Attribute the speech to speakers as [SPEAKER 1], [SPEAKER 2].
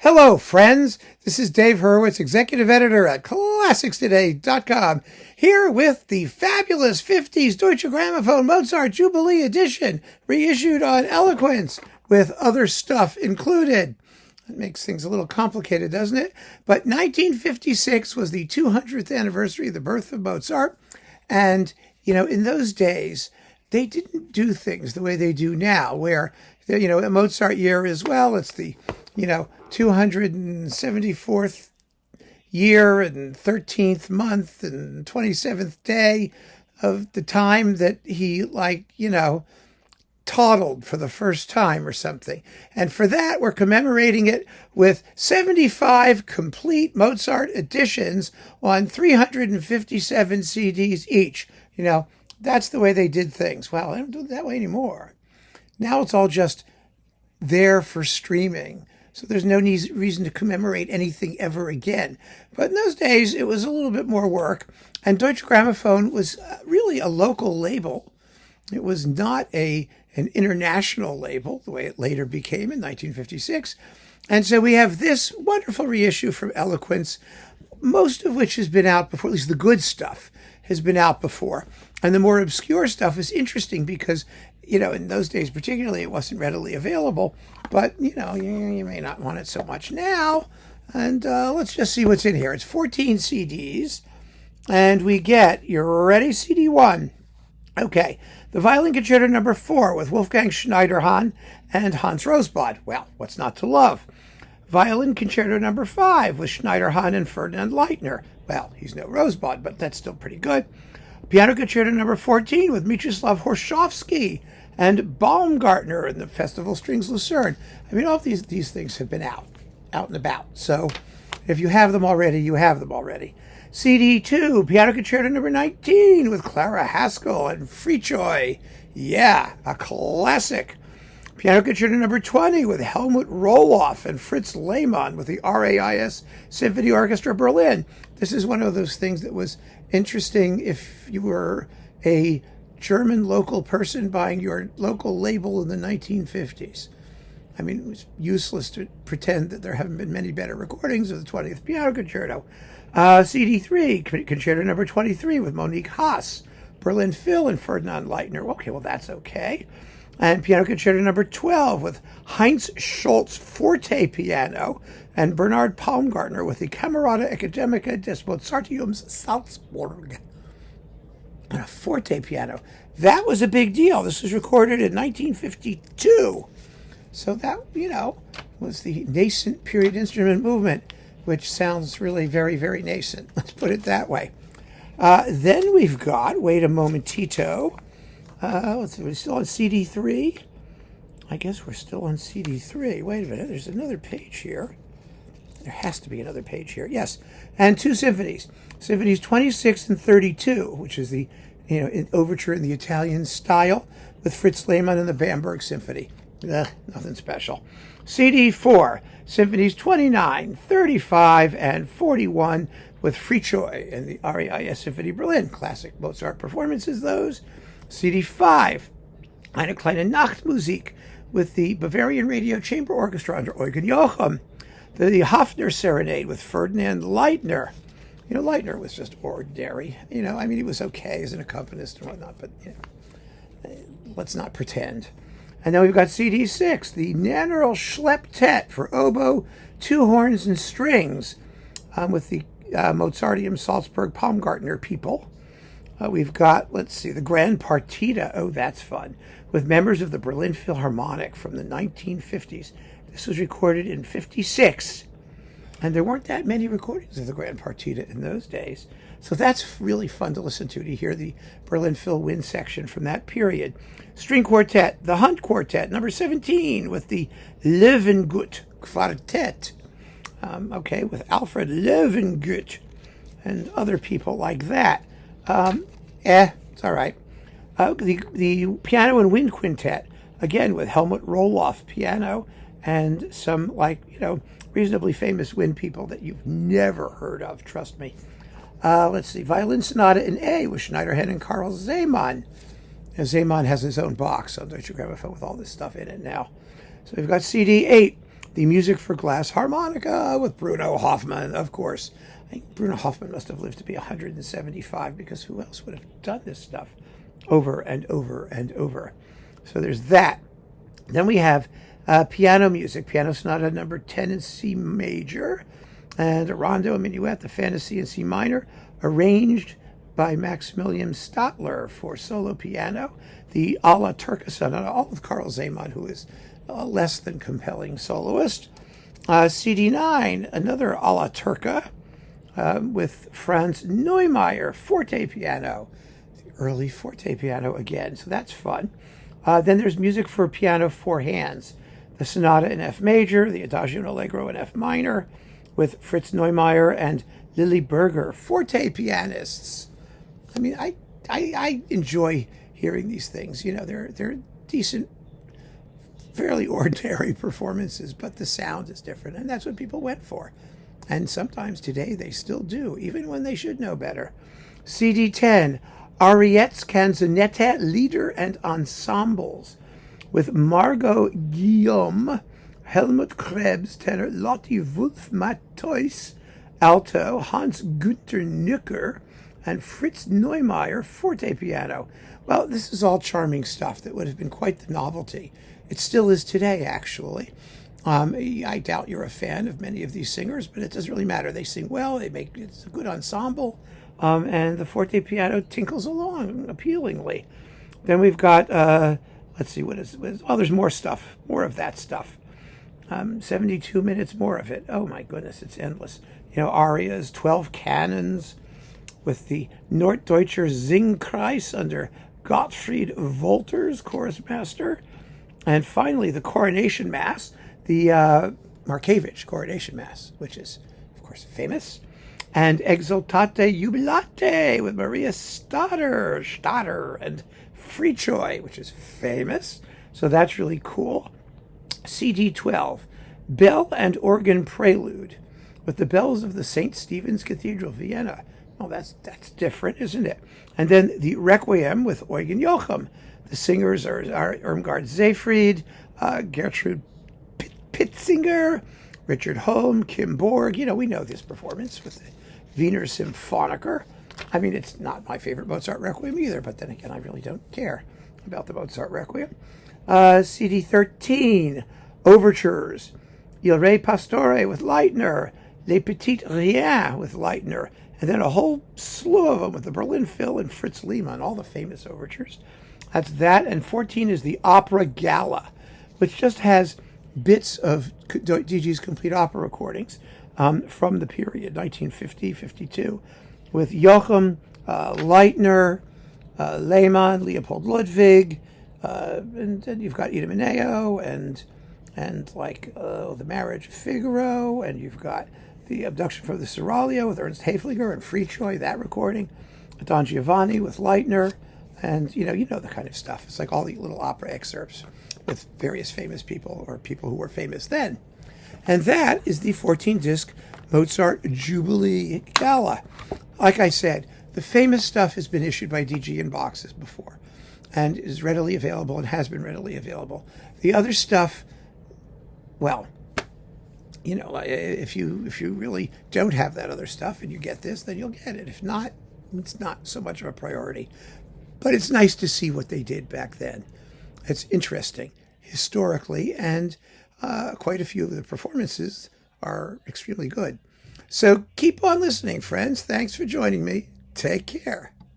[SPEAKER 1] Hello, friends. This is Dave Hurwitz, executive editor at ClassicsToday.com, here with the fabulous 50s Deutsche Grammophon Mozart Jubilee Edition, reissued on Eloquence, with other stuff included. That makes things a little complicated, doesn't it? But 1956 was the 200th anniversary of the birth of Mozart. And, in those days, they didn't do things the way they do now, where, a Mozart year is, it's the, 274th year and 13th month and 27th day of the time that he, toddled for the first time or something. And for that, we're commemorating it with 75 complete Mozart editions on 357 CDs each. That's the way they did things. Well, they don't do it that way anymore. Now it's all just there for streaming. So there's no reason to commemorate anything ever again. But in those days, it was a little bit more work. And Deutsche Grammophon was really a local label. It was not an international label, the way it later became in 1956. And so we have this wonderful reissue from Eloquence, most of which has been out before, at least the good stuff has been out before. And the more obscure stuff is interesting because, in those days particularly, it wasn't readily available. But, you may not want it so much now. And let's just see what's in here. It's 14 CDs. And we get, you're ready, CD 1. Okay, the Violin Concerto No. 4 with Wolfgang Schneiderhan and Hans Rosbaud. Well, what's not to love? Violin Concerto No. 5 with Schneiderhan and Ferdinand Leitner. Well, he's no Rosbaud, but that's still pretty good. Piano Concerto No. 14 with Mieczyslaw Horszowski and Baumgartner and the Festival Strings Lucerne. All of these things have been out and about. So if you have them already, you have them already. CD 2, Piano Concerto No. 19 with Clara Haskil and Fricsay. Yeah, a classic. Piano Concerto No. 20 with Helmut Rohloff and Fritz Lehmann with the RAIS Symphony Orchestra Berlin. This is one of those things that was interesting if you were a German local person buying your local label in the 1950s. It was useless to pretend that there haven't been many better recordings of the 20th Piano Concerto. CD 3, Concerto No. 23 with Monique Haas, Berlin Phil and Ferdinand Leitner. Okay, well, that's okay. And Piano Concerto No. 12 with Heinz Schultz Forte Piano and Bernhard Baumgartner with the Camerata Academica des Mozarteums Salzburg. And a forte piano. That was a big deal. This was recorded in 1952. So that, was the nascent period instrument movement, which sounds really very, very nascent. Let's put it that way. Then we've got, wait a momentito. Let's see, we're still on CD 3. I guess we're still on CD 3. Wait a minute, there's another page here. There has to be another page here. Yes, and 2 symphonies. Symphonies 26 and 32, which is the overture in the Italian style with Fritz Lehmann and the Bamberg Symphony. Nothing special. CD 4, Symphonies 29, 35, and 41 with Fricsay and the RAIS Symphony Berlin. Classic Mozart performances, those. CD 5, Eine kleine Nachtmusik with the Bavarian Radio Chamber Orchestra under Eugen Jochum. The Hafner Serenade with Ferdinand Leitner. Leitner was just ordinary. He was okay as an accompanist and whatnot, but, let's not pretend. And then we've got CD 6, the Nannerl Schlepptet for oboe, 2 horns, and strings with the Mozarteum Salzburg Baumgartner people. We've got, the Grand Partita. Oh, that's fun. With members of the Berlin Philharmonic from the 1950s. This was recorded in 56. And there weren't that many recordings of the Grand Partita in those days. So that's really fun to listen to hear the Berlin Phil wind section from that period. String Quartet, the Hunt Quartet, number 17, with the Löwengut Quartet. With Alfred Löwengut and other people like that. It's all right. The Piano and Wind Quintet, again with Helmut Rohloff piano and some reasonably famous wind people that you've never heard of, trust me. Violin Sonata in A with Schneiderhan and Karl Zeeman. And Zeeman has his own box on Deutsche Grammophon with all this stuff in it now. So we've got CD 8, The music for glass harmonica with Bruno Hoffman, of course. I think Bruno Hoffman must have lived to be 175, because who else would have done this stuff over and over and over? So there's that. Then we have piano music, Piano Sonata number 10 in C major, and a rondo, a minuet, the fantasy in C minor, arranged by Maximilian Stadler for solo piano, the Alla Turca Sonata, all with Carl Zeman, who is a less than compelling soloist. CD9, another Alla Turca, with Franz Neumeier, forte piano, the early forte piano again, so that's fun. Then there's music for piano, four hands, the Sonata in F major, the Adagio and Allegro in F minor, with Fritz Neumeier and Lily Berger, forte pianists. I mean, I enjoy hearing these things. You know, they're decent, fairly ordinary performances, but the sound is different, and that's what people went for. And sometimes today they still do, even when they should know better. CD10, Ariettes, Canzonette, Lieder and Ensembles, with Margot Guillaume, Helmut Krebs, tenor, Lotte Wulf-Matthäus, alto, Hans Günther Nücker, and Fritz Neumeier, forte piano. Well, this is all charming stuff that would have been quite the novelty. It still is today, actually. I doubt you're a fan of many of these singers, but it doesn't really matter. They sing well, it's a good ensemble, and the forte piano tinkles along appealingly. Then we've got, let's see, there's more stuff, more of that stuff. 72 minutes more of it. Oh my goodness, it's endless. You know, arias, 12 canons, with the Norddeutscher Singkreis under Gottfried Wolters, chorus master. And finally, the Coronation Mass, the Markievicz Coronation Mass, which is, of course, famous. And Exultate Jubilate with Maria Stadler and Fricsay, which is famous. So that's really cool. CD12, Bell and Organ Prelude with the bells of the St. Stephen's Cathedral, Vienna. Oh, that's different, isn't it? And then the Requiem with Eugen Jochum. The singers are Irmgard Seyfried, Gertrude Pitzinger, Richard Holm, Kim Borg. You know, we know this performance with the Wiener Symphoniker. I mean, it's not my favorite Mozart Requiem either, but then again, I really don't care about the Mozart Requiem. CD13, Overtures, Il Re Pastore with Leitner, Les Petits Riens with Leitner, and then a whole slew of them with the Berlin Phil and Fritz Lehmann, all the famous overtures. That's that. And 14 is the Opera Gala, which just has bits of DG's complete opera recordings from the period, 1950-52, with Jochum, Leitner, Lehmann, Leopold Ludwig, and then you've got Idomeneo and like the Marriage of Figaro, and you've got the Abduction from the Seraglio with Ernst Häfliger and Fricsay, that recording, Don Giovanni with Leitner, and you know the kind of stuff. It's like all the little opera excerpts with various famous people or people who were famous then. And that is the 14-disc Mozart Jubilee Gala. Like I said, the famous stuff has been issued by DG in boxes before and is readily available and has been readily available. The other stuff, well, you know, if you really don't have that other stuff and you get this, then you'll get it. If not, it's not so much of a priority. But it's nice to see what they did back then. It's interesting historically, and quite a few of the performances are extremely good. So keep on listening, friends. Thanks for joining me. Take care.